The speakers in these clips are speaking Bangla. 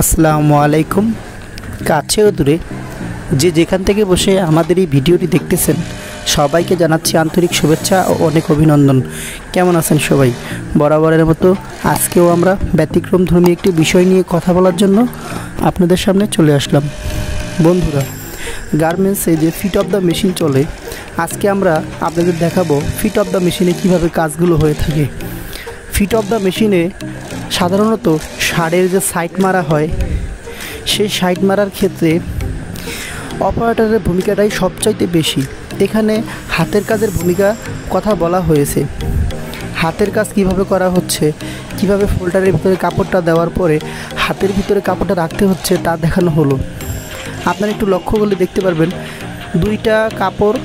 আসসালামু আলাইকুম। কাছে ও দূরে যে যেখান থেকে বসে আমাদের এই ভিডিওটি দেখতেছেন সবাইকে জানাচ্ছি আন্তরিক শুভেচ্ছা ও অনেক অভিনন্দন। কেমন আছেন সবাই? বরাবরের মতো আজকেও আমরা ব্যতিক্রমধর্মী একটি বিষয় নিয়ে কথা বলার জন্য আপনাদের সামনে চলে আসলাম। বন্ধুরা, গার্মেন্টসে যে ফিট অফ দ্য মেশিন চলে, আজকে আমরা আপনাদের দেখাবো ফিট অফ দ্য মেশিনে কীভাবে কাজগুলো হয়ে থাকে। ফিট অফ দ্য মেশিনে সাধারণত শাড়ির যে সাইড মারা হয়, সেই সাইড মারার ক্ষেত্রে অপারেটরের ভূমিকাটাই সবচাইতে বেশি। এখানে হাতের কাজের ভূমিকা কথা বলা হয়েছে। হাতের কাজ কিভাবে করা হচ্ছে, কিভাবে ফোল্ডারের ভিতরে কাপড়টা দেওয়ার পরে হাতের ভিতরে কাপড়টা রাখতে হচ্ছে তা দেখানো হলো। আপনারা একটু লক্ষ্য করলে দেখতে পারবেন, দুইটা কাপড়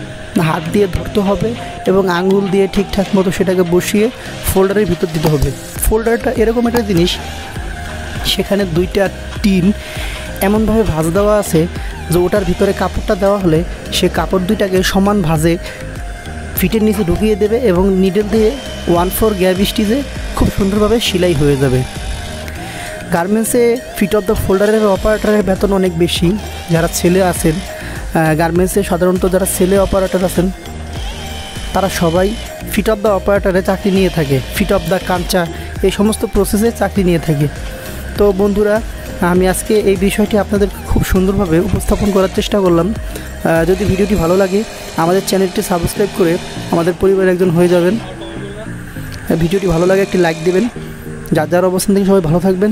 হাত দিয়ে ধরতে হবে এবং আঙুল দিয়ে ঠিকঠাক মতো সেটাকে বসিয়ে ফোল্ডারের ভিতর দিতে হবে। ফোল্ডারটা এরকম একটা জিনিস, সেখানে দুইটা টিন এমনভাবে ভাঁজ দেওয়া আছে যে ওটার ভিতরে কাপড়টা দেওয়া হলে সে কাপড় দুইটাকে সমান ভাঁজে ফিটের নিচে ঢুকিয়ে দেবে এবং নিডল দিয়ে 1/4 গ্যাপ স্টিচে খুব সুন্দরভাবে সেলাই হয়ে যাবে। গার্মেন্টসে ফিট অফ দ্য ফোল্ডারের অপারেটরের বেতন অনেক বেশি। যারা ছেলে আছেন গার্মেন্টসে, সাধারণত যারা ছেলে অপারেটর আছেন তারা সবাই ফিট অফ দ্য অপারেটরে চাকরি নিয়ে থাকে, ফিট অফ দ্য কাঞ্চা এই সমস্ত প্রসেসে চাকরি নিয়ে থাকে। তো বন্ধুরা, আমি আজকে এই বিষয়টি আপনাদের খুব সুন্দরভাবে উপস্থাপন করার চেষ্টা করলাম। যদি ভিডিওটি ভালো লাগে আমাদের চ্যানেলটি সাবস্ক্রাইব করে আমাদের পরিবারের একজন হয়ে যাবেন। ভিডিওটি ভালো লাগে একটি লাইক দেবেন। যার যার অবস্থান থেকে সবাই ভালো থাকবেন।